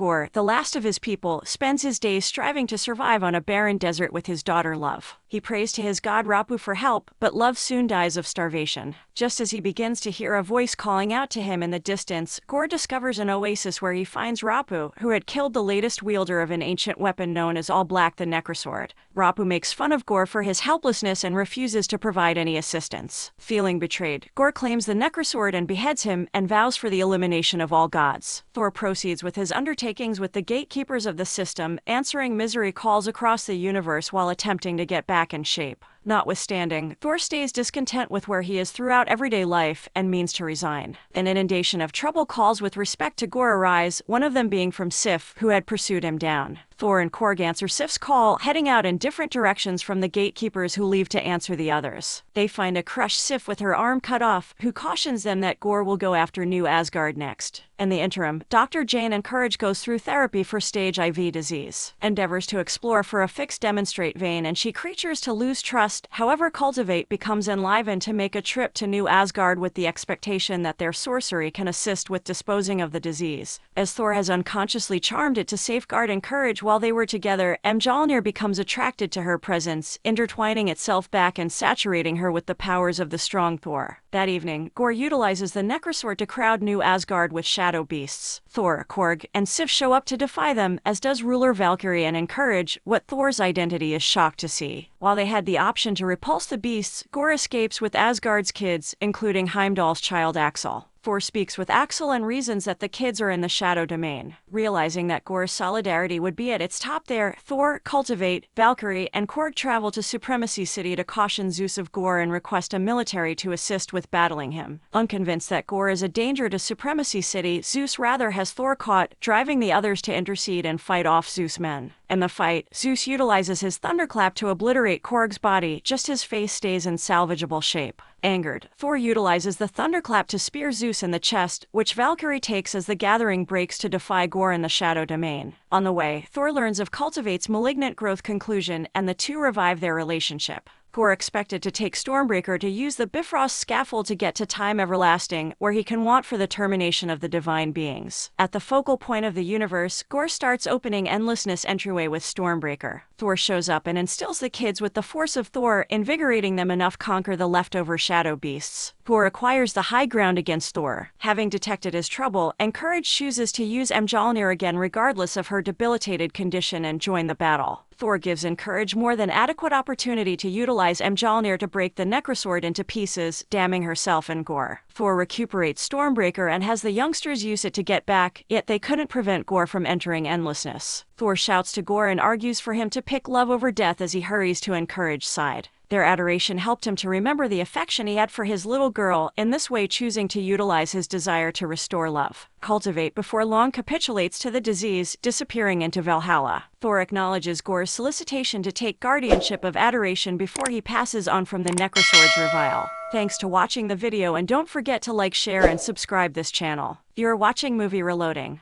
Gorr, the last of his people, spends his days striving to survive on a barren desert with his daughter Love. He prays to his god Rapu for help, but Love soon dies of starvation. Just as he begins to hear a voice calling out to him in the distance, Gorr discovers an oasis where he finds Rapu, who had killed the latest wielder of an ancient weapon known as All Black the Necrosword. Rapu makes fun of Gorr for his helplessness and refuses to provide any assistance. Feeling betrayed, Gorr claims the Necrosword and beheads him, and vows for the elimination of all gods. Thor proceeds with his undertakings with the gatekeepers of the system, answering misery calls across the universe while attempting to get back in shape. Notwithstanding, Thor stays discontent with where he is throughout everyday life and means to resign. An inundation of trouble calls with respect to Gorr arise, one of them being from Sif, who had pursued him down. Thor and Korg answer Sif's call, heading out in different directions from the gatekeepers who leave to answer the others. They find a crushed Sif with her arm cut off, who cautions them that Gorr will go after New Asgard next. In the interim, Dr. Jane and Courage goes through therapy for stage IV disease, endeavors to explore for a fixed demonstrate vein and she creatures to lose trust. However, Cultivate becomes enlivened to make a trip to New Asgard with the expectation that their sorcery can assist with disposing of the disease. As Thor has unconsciously charmed it to safeguard and Courage while they were together, Mjolnir becomes attracted to her presence, intertwining itself back and saturating her with the powers of the strong Thor. That evening, Gorr utilizes the Necrosword to crowd New Asgard with shadow beasts. Thor, Korg, and Sif show up to defy them, as does ruler Valkyrie and Courage. What Thor's identity is shocked to see. While they had the option to repulse the beasts, Gorr escapes with Asgard's kids, including Heimdall's child Axel. Thor speaks with Axel and reasons that the kids are in the shadow domain. Realizing that Gorr's solidarity would be at its top there, Thor, Cultivate, Valkyrie, and Korg travel to Supremacy City to caution Zeus of Gorr and request a military to assist with battling him. Unconvinced that Gorr is a danger to Supremacy City, Zeus rather has Thor caught, driving the others to intercede and fight off Zeus' men. In the fight, Zeus utilizes his thunderclap to obliterate Korg's body, just his face stays in salvageable shape. Angered, Thor utilizes the thunderclap to spear Zeus in the chest, which Valkyrie takes as the gathering breaks to defy Gorr in the shadow domain. On the way, Thor learns of Cultivate's malignant growth conclusion, and the two revive their relationship. Gorr expected to take Stormbreaker to use the Bifrost scaffold to get to Time Everlasting, where he can want for the termination of the divine beings. At the focal point of the universe, Gorr starts opening Endlessness entryway with Stormbreaker. Thor shows up and instills the kids with the force of Thor, invigorating them enough to conquer the leftover shadow beasts. Gorr acquires the high ground against Thor. Having detected his trouble, Courage chooses to use Mjolnir again regardless of her debilitated condition and join the battle. Thor gives Courage more than adequate opportunity to utilize Mjolnir to break the Necrosword into pieces, damning herself and Gorr. Thor recuperates Stormbreaker and has the youngsters use it to get back, yet they couldn't prevent Gorr from entering Endlessness. Thor shouts to Gorr and argues for him to pick love over death as he hurries to Courage's side. Their adoration helped him to remember the affection he had for his little girl, in this way choosing to utilize his desire to restore love. Cultivate before long capitulates to the disease, disappearing into Valhalla. Thor acknowledges Gorr's solicitation to take guardianship of adoration before he passes on from the Necrosword's revival. Thanks to watching the video and don't forget to like, share, and subscribe this channel. You're watching Movie Reloading.